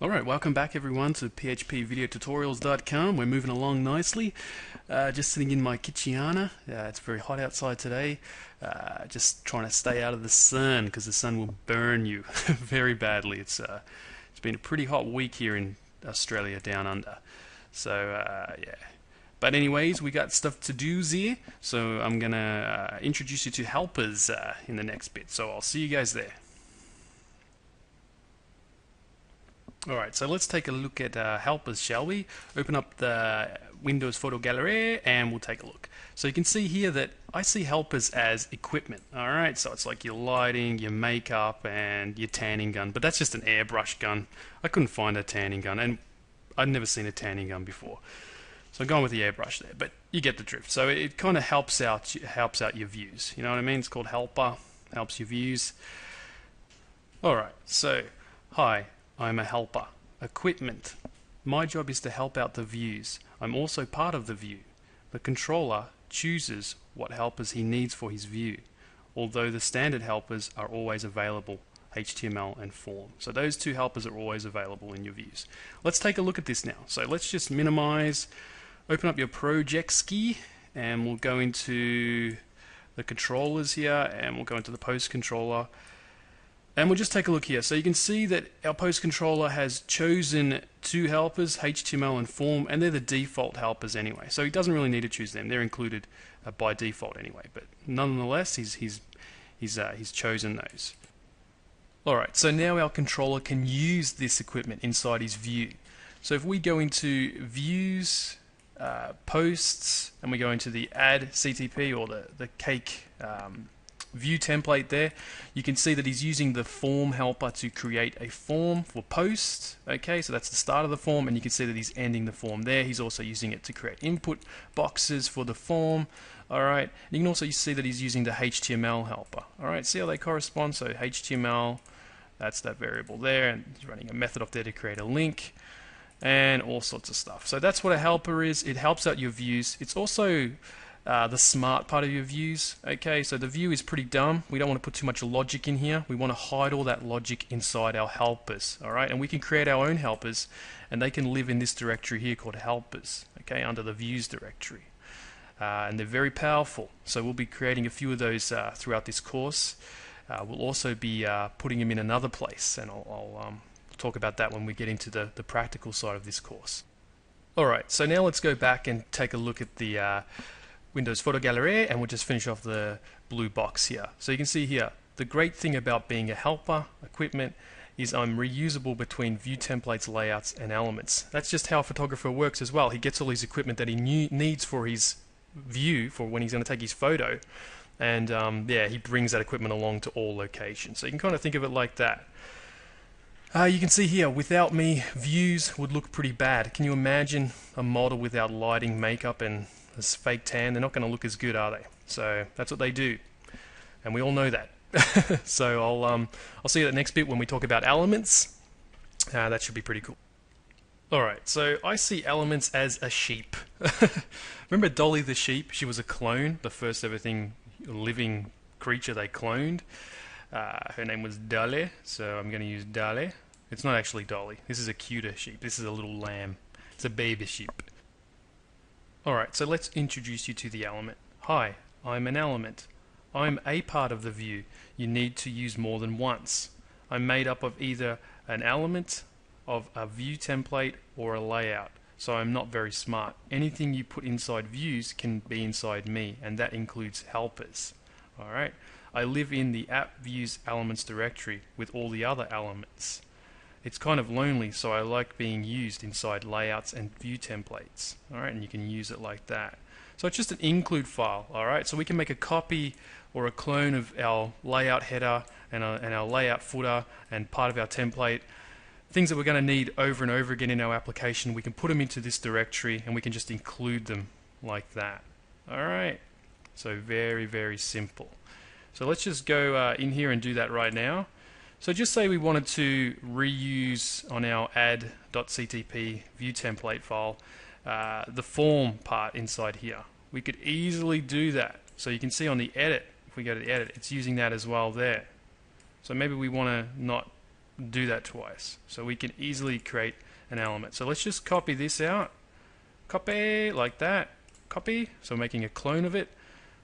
Alright, welcome back everyone to phpvideotutorials.com. We're moving along nicely. Just sitting in my kitchenana. It's very hot outside today. Just trying to stay out of the sun because the sun will burn you very badly. It's been a pretty hot week here in Australia down under. So yeah. But anyways, we got stuff to do here. So I'm gonna introduce you to helpers in the next bit. So I'll see you guys there. Alright, so let's take a look at helpers, shall we? Open up the Windows Photo Gallery and we'll take a look. So you can see here that I see helpers as equipment. Alright, so it's like your lighting, your makeup, and your tanning gun. But that's just an airbrush gun. I couldn't find a tanning gun, and I'd never seen a tanning gun before. So I'm going with the airbrush there, but you get the drift. So it kind of helps out your views. You know what I mean? It's called helper, helps your views. Alright, so hi. I'm a helper. Equipment. My job is to help out the views. I'm also part of the view. The controller chooses what helpers he needs for his view, although the standard helpers are always available, HTML and form. So those two helpers are always available in your views. Let's take a look at this now. So let's just minimize, open up your projects key, and we'll go into the controllers here, and we'll go into the post controller. And we'll just take a look here. So you can see that our post controller has chosen two helpers, HTML and form, and they're the default helpers anyway. So he doesn't really need to choose them. They're included by default anyway. But nonetheless, he's chosen those. Alright, so now our controller can use this equipment inside his view. So if we go into views, posts, and we go into the add CTP or the Cake view template there, you can see that he's using the form helper to create a form for post. Okay, so that's the start of the form, and you can see that he's ending the form there. He's also using it to create input boxes for the form. Alright, you can also see that he's using the HTML helper. Alright, see how they correspond? So HTML, that's that variable there, and he's running a method off there to create a link and all sorts of stuff. So that's what a helper is. It helps out your views. It's also the smart part of your views. Okay, so the view is pretty dumb. We don't want to put too much logic in here. We want to hide all that logic inside our helpers. Alright, and we can create our own helpers, and they can live in this directory here called helpers, okay, under the views directory. And they're very powerful. So we'll be creating a few of those throughout this course. We'll also be putting them in another place, and I'll talk about that when we get into the practical side of this course. Alright, so now let's go back and take a look at the Windows Photo Gallery, and we'll just finish off the blue box here. So you can see here, the great thing about being a helper, equipment, is I'm reusable between view templates, layouts, and elements. That's just how a photographer works as well. He gets all his equipment that he needs for his view, for when he's going to take his photo, and yeah, he brings that equipment along to all locations. So you can kind of think of it like that. You can see here, without me, views would look pretty bad. Can you imagine a model without lighting, makeup, and this fake tan? They're not going to look as good, are they? So that's what they do, and we all know that. So I'll see you at the next bit when we talk about elements. That should be pretty cool. Alright, so I see elements as a sheep. Remember Dolly the sheep? She was a clone, the first ever living creature they cloned. Her name was Dolly, so I'm going to use Dolly. It's not actually Dolly. This is a cuter sheep. This is a little lamb. It's a baby sheep. Alright, so let's introduce you to the element. Hi, I'm an element. I'm a part of the view. You need to use more than once. I'm made up of either an element, of a view template, or a layout. So I'm not very smart. Anything you put inside views can be inside me, and that includes helpers. Alright, I live in the app views elements directory with all the other elements. It's kind of lonely, so I like being used inside layouts and view templates. Alright, and you can use it like that. So it's just an include file. Alright, so we can make a copy or a clone of our layout header and our layout footer and part of our template things that we're going to need over and over again in our application, we can put them into this directory and we can just include them like that. Alright, so very, very simple. So let's just go in here and do that right now. So just say we wanted to reuse on our add.ctp view template file the form part inside here. We could easily do that. So you can see on the edit, if we go to the edit, it's using that as well there. So maybe we want to not do that twice. So we can easily create an element. So let's just copy this out. Copy like that. Copy. So making a clone of it.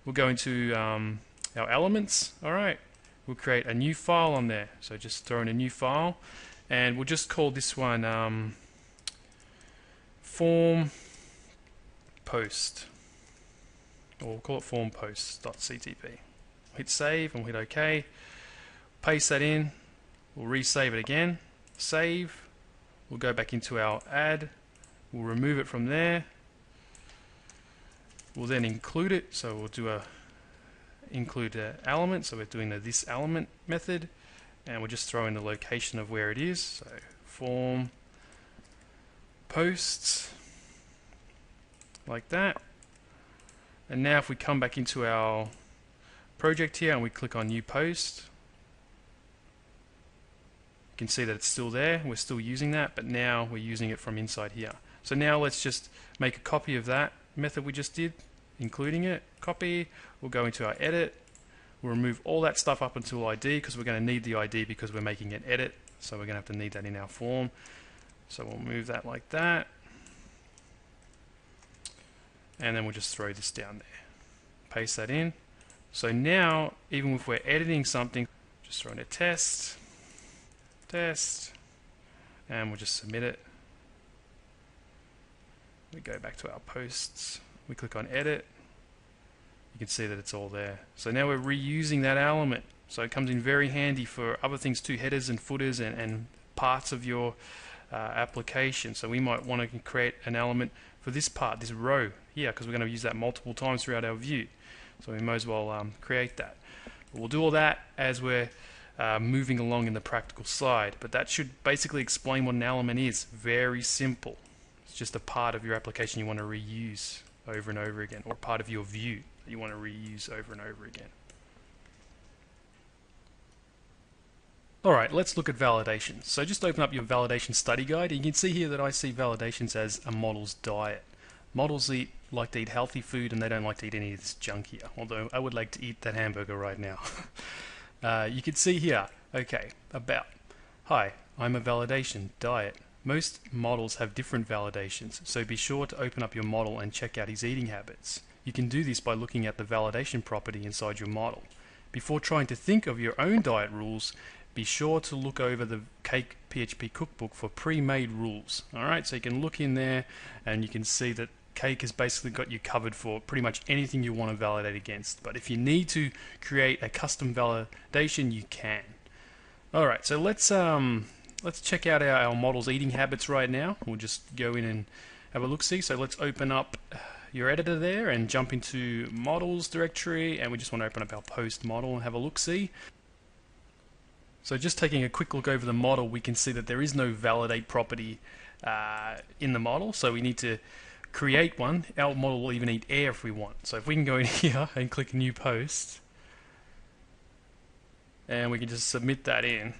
We'll go into our elements. Alright. We'll create a new file on there. So just throw in a new file. And we'll just call this one form post. Or we'll call it form post.ctp. Hit save and we'll hit OK. Paste that in. We'll resave it again. Save. We'll go back into our add. We'll remove it from there. We'll then include it. So we'll do a include element. So we're doing the this element method, and we'll just throw in the location of where it is. So form posts like that. And now if we come back into our project here and we click on new post, you can see that it's still there. We're still using that, but now we're using it from inside here. So now let's just make a copy of that method we just did, including it. Copy. We'll go into our edit. We'll remove all that stuff up until ID, because we're going to need the ID because we're making an edit. So we're going to have to need that in our form. So we'll move that like that. And then we'll just throw this down there. Paste that in. So now, even if we're editing something, just throw in a test, and we'll just submit it. We go back to our posts. We click on edit. You can see that it's all there. So now we're reusing that element. So it comes in very handy for other things too, headers and footers and parts of your application. So we might want to create an element for this part, this row here, because we're going to use that multiple times throughout our view. So we might as well create that. But we'll do all that as we're moving along in the practical slide. But that should basically explain what an element is. Very simple. It's just a part of your application you want to reuse over and over again, or part of your view that you want to reuse over and over again. Alright, let's look at validations. So just open up your validation study guide. You can see here that I see validations as a model's diet. Models like to eat healthy food, and they don't like to eat any of this junk here, although I would like to eat that hamburger right now. You can see here, okay, about, hi, I'm a validation diet. Most models have different validations, so be sure to open up your model and check out his eating habits. You can do this by looking at the validation property inside your model. Before trying to think of your own diet rules, be sure to look over the Cake PHP cookbook for pre-made rules. Alright, so you can look in there and you can see that Cake has basically got you covered for pretty much anything you want to validate against. But if you need to create a custom validation, you can. Alright, so let's check out our model's eating habits right now. We'll just go in and have a look-see. So let's open up your editor there and jump into models directory, and we just want to open up our post model and have a look-see. So just taking a quick look over the model, we can see that there is no validate property in the model, so we need to create one. Our model will even eat air if we want. So if we can go in here and click new post, and we can just submit that in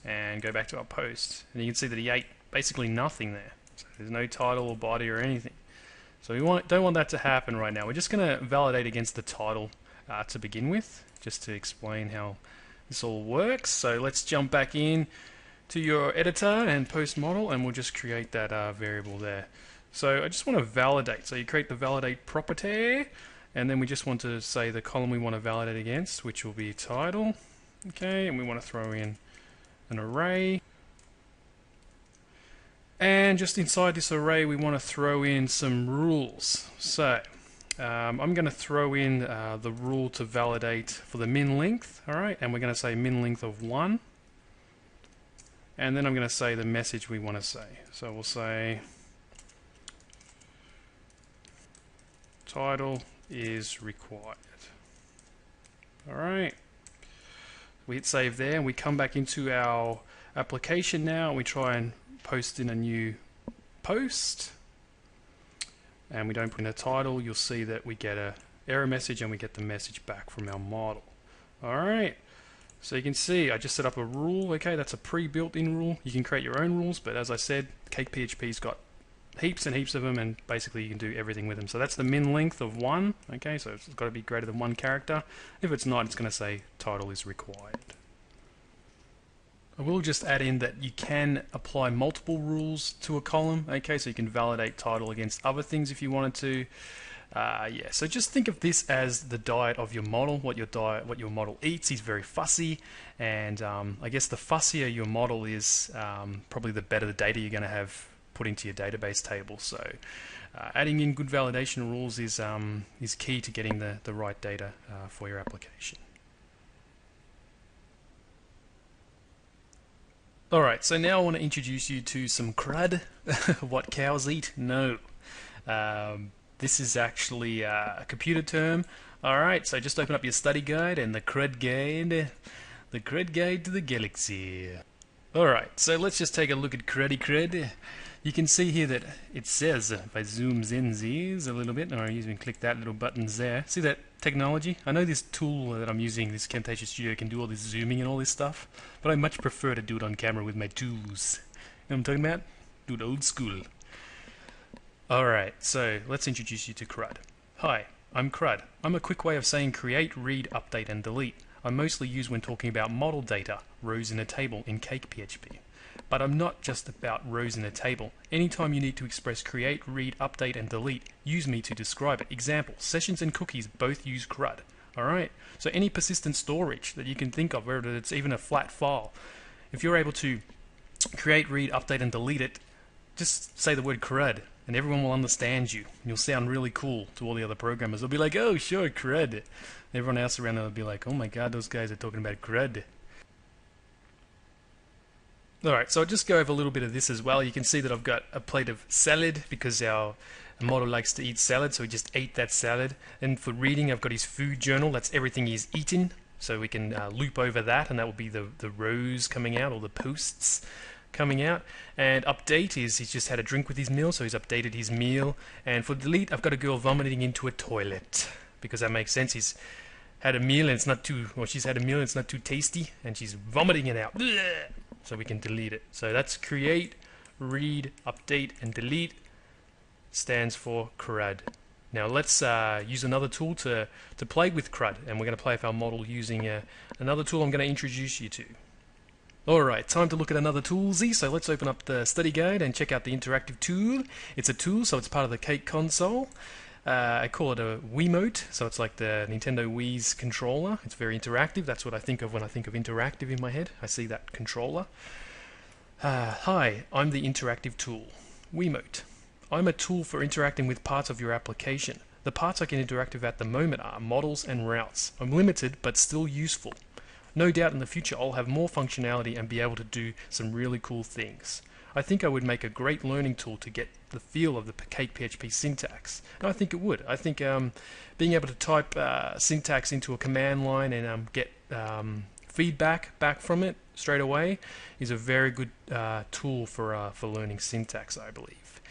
and go back to our post, and you can see that he ate basically nothing there. So there's no title or body or anything. So we don't want that to happen right now. We're just going to validate against the title to begin with, just to explain how this all works. So let's jump back in to your editor and post model, and we'll just create that variable there. So I just want to validate. So you create the validate property, and then we just want to say the column we want to validate against, which will be title. Okay, and we want to throw in an array. And just inside this array, we want to throw in some rules. So I'm going to throw in the rule to validate for the min length, alright, and we're going to say min length of 1, and then I'm going to say the message we want to say. So we'll say title is required. Alright, we hit save there, and we come back into our application now. We try and post in a new post, and we don't put in a title. You'll see that we get a error message and we get the message back from our model. Alright, so you can see I just set up a rule. Okay, that's a pre-built in rule. You can create your own rules, but as I said, Cake PHP's got heaps and heaps of them, and basically you can do everything with them. So that's the min length of 1. Okay, so it's got to be greater than 1 character. If it's not, it's going to say title is required. I will just add in that you can apply multiple rules to a column. Okay, so you can validate title against other things if you wanted to. Yeah, so just think of this as the diet of your model. What your model eats is very fussy, and I guess the fussier your model is, probably the better the data you're going to have put into your database table. So adding in good validation rules is key to getting the right data for your application. Alright, so now I want to introduce you to some crud. What cows eat? No. This is actually a computer term. Alright, so just open up your study guide and the crud guide. The crud guide to the galaxy. Alright, so let's just take a look at cruddy crud. You can see here that it says, if I zooms in these a little bit, or you can click that little buttons there. See that technology? I know this tool that I'm using, this Camtasia Studio, can do all this zooming and all this stuff, but I much prefer to do it on camera with my tools. You know what I'm talking about? Do it old school. Alright, so let's introduce you to CRUD. Hi, I'm CRUD. I'm a quick way of saying create, read, update, and delete. I'm mostly used when talking about model data, rows in a table in Cake PHP. But I'm not just about rows in a table. Anytime you need to express create, read, update, and delete, use me to describe it. Example, sessions and cookies both use CRUD. Alright, so any persistent storage that you can think of, whether it's even a flat file, if you're able to create, read, update, and delete it, just say the word CRUD, and everyone will understand you. You'll sound really cool to all the other programmers. They'll be like, oh sure, CRUD. And everyone else around will be like, oh my god, those guys are talking about CRUD. Alright, so I'll just go over a little bit of this as well. You can see that I've got a plate of salad because our model likes to eat salad, so we just ate that salad. And for reading, I've got his food journal. That's everything he's eaten, so we can loop over that, and that will be the rows coming out, or the posts coming out. And update is he's just had a drink with his meal, so he's updated his meal. And for delete, I've got a girl vomiting into a toilet, because that makes sense. He's had a meal and it's not too, or she's had a meal and it's not too tasty, and she's vomiting it out. So we can delete it. So that's create, read, update, and delete. Stands for CRUD. Now let's use another tool to play with CRUD, and we're going to play with our model using another tool I'm going to introduce you to. Alright, time to look at another toolsy. So let's open up the study guide and check out the interactive tool. It's a tool, so it's part of the Cake console. I call it a Wiimote, so it's like the Nintendo Wii's controller. It's very interactive. That's what I think of when I think of interactive in my head. I see that controller. Hi, I'm the interactive tool, Wiimote. I'm a tool for interacting with parts of your application. The parts I can interact with at the moment are models and routes. I'm limited, but still useful. No doubt in the future I'll have more functionality and be able to do some really cool things. I think I would make a great learning tool to get the feel of the Cake PHP syntax. And I think it would. I think being able to type syntax into a command line and get feedback back from it straight away is a very good tool for learning syntax, I believe.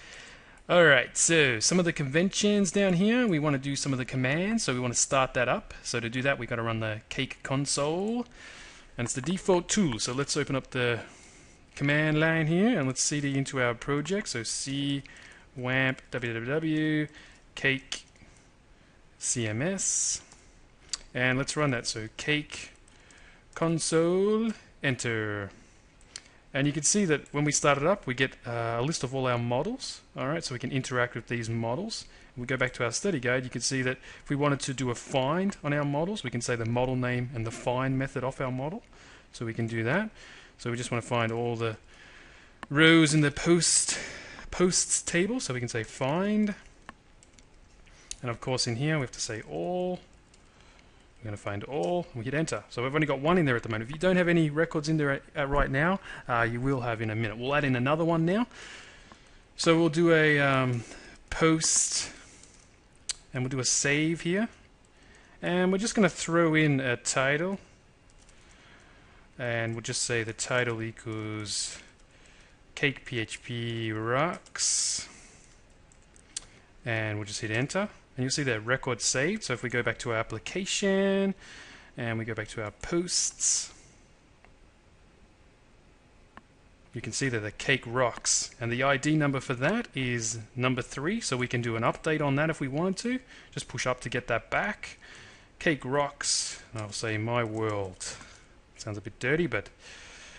Alright, so some of the conventions down here, we want to do some of the commands, so we want to start that up. So to do that, we've got to run the Cake console, and it's the default tool. So let's open up the command line here, and let's cd into our project. So c wamp www cake CMS, and let's run that. So Cake console, enter. And you can see that when we start it up, we get a list of all our models. Alright, so we can interact with these models. If we go back to our study guide, you can see that if we wanted to do a find on our models, we can say the model name and the find method of our model. So we can do that. So we just want to find all the rows in the posts table, so we can say find. And of course in here we have to say all. We're going to find all, and we hit enter. So we've only got one in there at the moment. If you don't have any records in there right now, you will have in a minute. We'll add in another one now. So we'll do a post, and we'll do a save here. And we're just going to throw in a title. and we'll just say the title equals Cake PHP rocks, and we'll just hit enter, and you'll see that record saved. So if we go back to our application and we go back to our posts, you can see that the cake rocks, and the ID number for that is number 3, so we can do an update on that if we want to. Just push up to get that back. Cake rocks, and I'll say my world. Sounds a bit dirty, but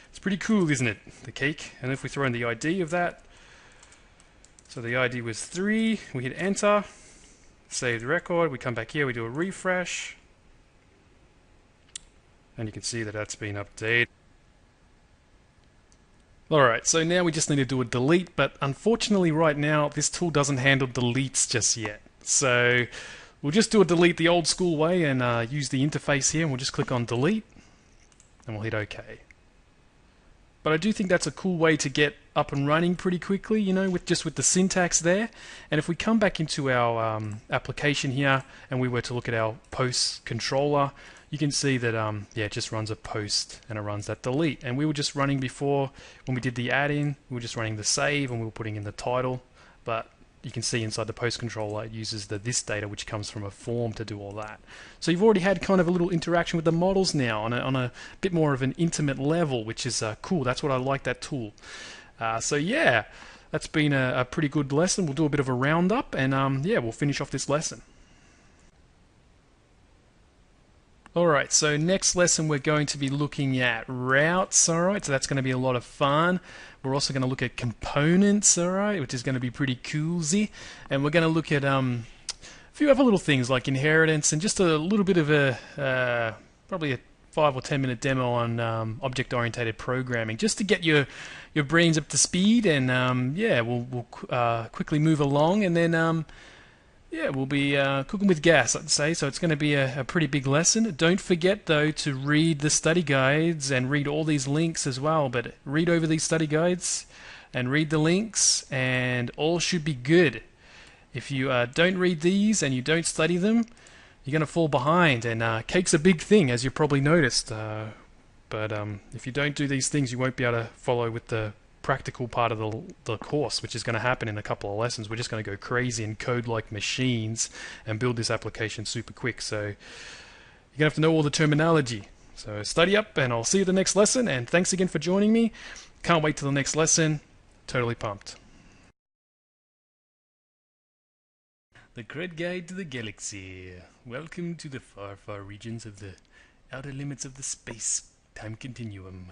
it's pretty cool, isn't it? The cake. And if we throw in the ID of that, so the ID was 3, we hit enter, save the record, we come back here, we do a refresh, and you can see that that's been updated. Alright, so now we just need to do a delete, but unfortunately right now this tool doesn't handle deletes just yet. So we'll just do a delete the old school way and use the interface here, and we'll just click on delete and we'll hit OK. But I do think that's a cool way to get up and running pretty quickly, you know, with the syntax there. And if we come back into our application here and we were to look at our post controller, you can see that yeah, it just runs a post and it runs that delete. And we were just running before, when we did the add-in, we were just running the save and we were putting in the title. But you can see inside the post controller it uses the this data, which comes from a form, to do all that. So you've already had kind of a little interaction with the models now on a bit more of an intimate level, which is cool. That's what I like, that tool. So yeah, that's been a pretty good lesson. We'll do a bit of a roundup, and yeah, we'll finish off this lesson. Alright, so next lesson we're going to be looking at routes, alright, so that's going to be a lot of fun. We're also going to look at components, alright, which is going to be pretty coolsy. And we're going to look at a few other little things like inheritance and just a little bit of a, probably a 5 or 10 minute demo on object-oriented programming, just to get your brains up to speed. And yeah, we'll quickly move along, and then yeah, we'll be cooking with gas, I'd say, so it's going to be a pretty big lesson. Don't forget, though, to read the study guides and read all these links as well. But read over these study guides and read the links, and all should be good. If you don't read these and you don't study them, you're going to fall behind. And cake's a big thing, as you probably noticed. But if you don't do these things, you won't be able to follow with the practical part of the course, which is going to happen in a couple of lessons. We're just going to go crazy and code like machines and build this application super quick. So you're going to have to know all the terminology. So study up, and I'll see you at the next lesson. And thanks again for joining me. Can't wait till the next lesson. Totally pumped. The Cred Guide to the Galaxy. Welcome to the far, far regions of the outer limits of the space-time continuum.